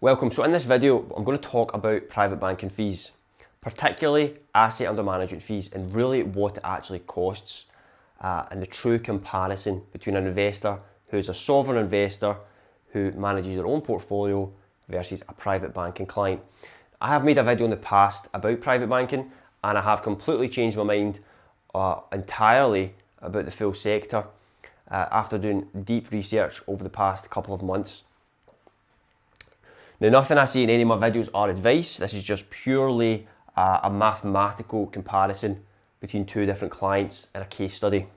Welcome. So in this video, I'm going to talk about private banking fees, particularly asset under management fees, and really what it actually costs and the true comparison between an investor who's a sovereign investor who manages their own portfolio versus a private banking client. I have made a video in the past about private banking and I have completely changed my mind entirely about the full sector after doing deep research over the past couple of months. Now, nothing I say in any of my videos are advice. This is just purely a mathematical comparison between two different clients in a case study.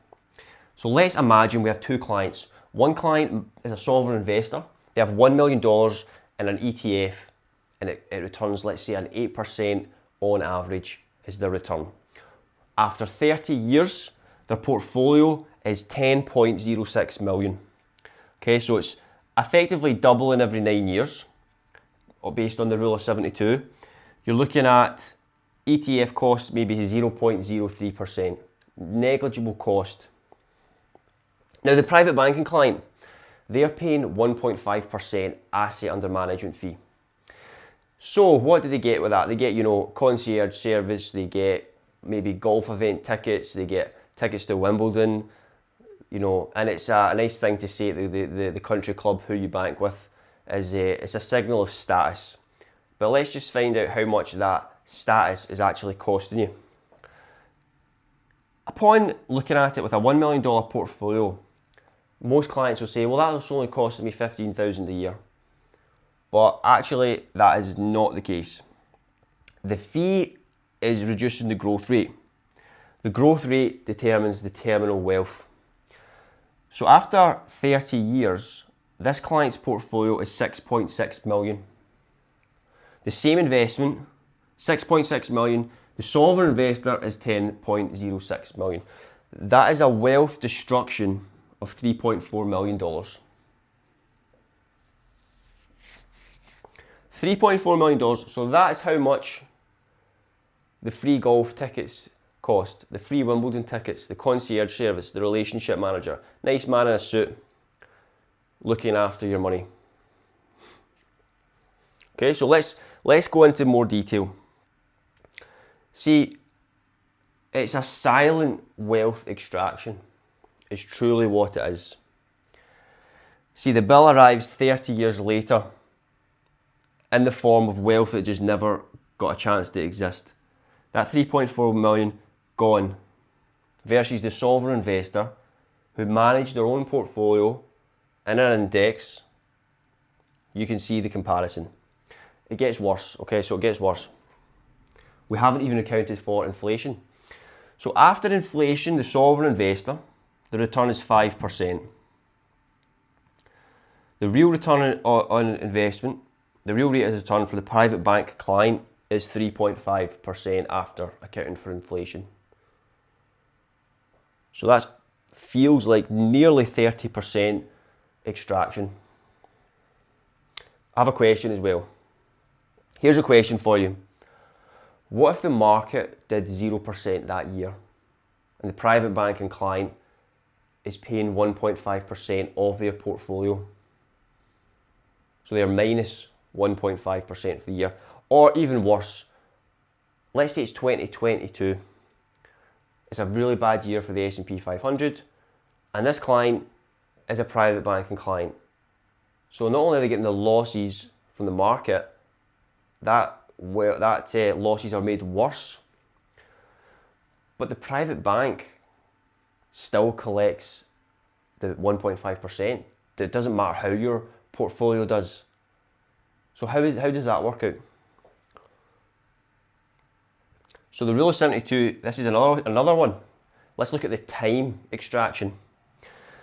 So let's imagine we have two clients. One client is a sovereign investor. They have $1 million in an ETF and it returns, let's say, an 8% on average is the return. After 30 years, their portfolio is 10.06 million. Okay, so it's effectively doubling every 9 years, based on the rule of 72. You're looking at ETF costs maybe 0.03%, negligible cost. Now the private banking client, they're paying 1.5% asset under management fee. So what do they get with that? They get, concierge service, they get maybe golf event tickets, they get tickets to Wimbledon, and it's a nice thing to say the country club who you bank with is it's a signal of status. But let's just find out how much that status is actually costing you. Upon looking at it with a $1 million portfolio, most clients will say, well, that's only costing me $15,000 a year. But actually, that is not the case. The fee is reducing the growth rate. The growth rate determines the terminal wealth. So after 30 years, this client's portfolio is 6.6 million. The same investment, 6.6 million. The sovereign investor is 10.06 million. That is a wealth destruction of $3.4 million. $3.4 million, so that is how much the free golf tickets cost, the free Wimbledon tickets, the concierge service, the relationship manager, nice man in a suit, looking after your money. Okay, so let's go into more detail. See, it's a silent wealth extraction. It's truly what it is. See, the bill arrives 30 years later in the form of wealth that just never got a chance to exist. That 3.4 million gone versus the sovereign investor who managed their own portfolio in an index. You can see the comparison. It gets worse, okay, so it gets worse. We haven't even accounted for inflation. So after inflation, the sovereign investor, the return is 5%. The real return on investment, the real rate of return for the private bank client is 3.5% after accounting for inflation. So that feels like nearly 30% extraction. I have a question as well. Here's a question for you. What if the market did 0% that year and the private banking client is paying 1.5% of their portfolio? So they're minus 1.5% for the year. Or even worse, let's say it's 2022. It's a really bad year for the S&P 500 and this client is a private banking client. So not only are they getting the losses from the market, that losses are made worse, but the private bank still collects the 1.5%. It doesn't matter how your portfolio does. So how does that work out? So the rule of 72, this is another one. Let's look at the time extraction.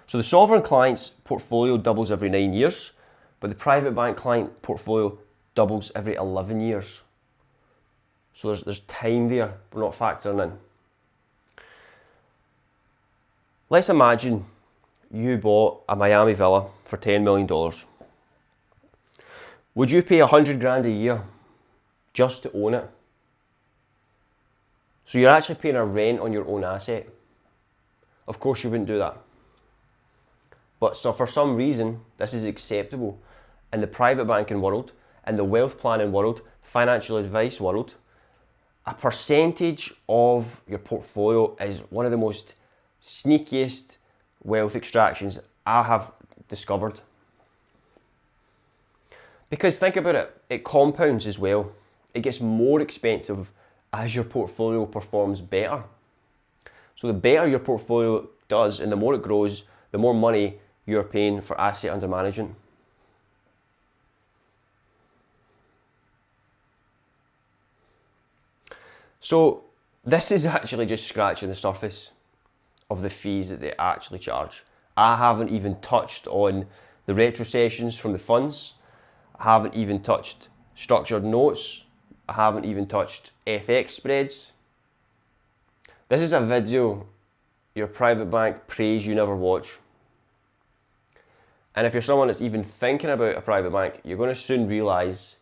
So the sovereign client's portfolio doubles every 9 years, but the private bank client portfolio doubles every 11 years. So there's time there we're not factoring in. Let's imagine you bought a Miami villa for $10 million. Would you pay 100 grand a year just to own it? So you're actually paying a rent on your own asset. Of course you wouldn't do that. But so for some reason, this is acceptable in the private banking world, in the wealth planning world, financial advice world, a percentage of your portfolio is one of the most sneakiest wealth extractions I have discovered. Because think about it, it compounds as well. It gets more expensive as your portfolio performs better. So the better your portfolio does and the more it grows, the more money you're paying for asset under management. So this is actually just scratching the surface of the fees that they actually charge. I haven't even touched on the retrocessions from the funds. I haven't even touched structured notes. I haven't even touched FX spreads. This is a video your private bank prays you never watch. And if you're someone that's even thinking about a private bank, you're going to soon realise,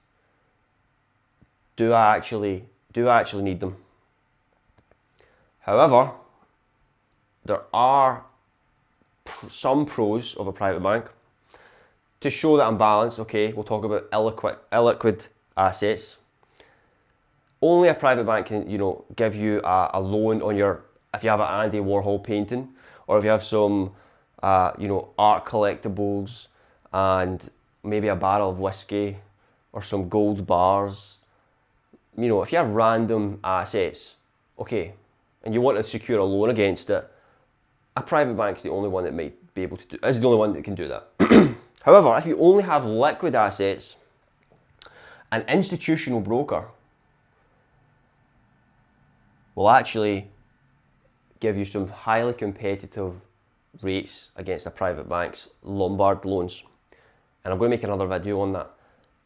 do I actually need them? However, there are some pros of a private bank. To show that I'm balanced, okay, we'll talk about illiquid assets. Only a private bank can, give you a loan on your, if you have an Andy Warhol painting, or if you have some, art collectibles, and maybe a barrel of whiskey, or some gold bars. If you have random assets, okay, and you want to secure a loan against it, a private bank's the only one that might be able to do, is the only one that can do that. However, if you only have liquid assets, an institutional broker will actually give you some highly competitive rates against a private bank's Lombard loans. And I'm going to make another video on that.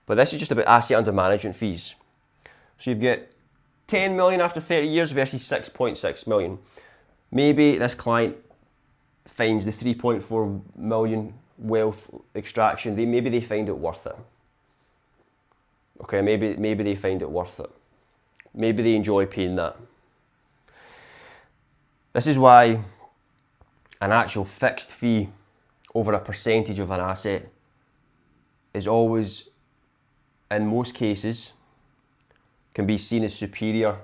But this is just about asset under management fees. So you've got 10 million after 30 years versus 6.6 million. Maybe this client finds the 3.4 million wealth extraction, maybe they find it worth it. Okay, maybe they find it worth it. Maybe they enjoy paying that. This is why an actual fixed fee over a percentage of an asset is always, in most cases, can be seen as superior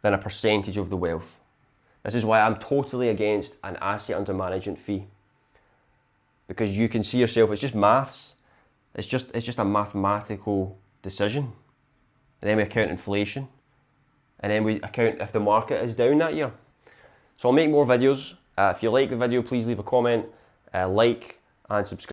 than a percentage of the wealth. This is why I'm totally against an asset under management fee. Because you can see yourself, it's just maths. It's just a mathematical decision. And then we account inflation. And then we account if the market is down that year. So I'll make more videos. If you like the video, please leave a comment, like and subscribe.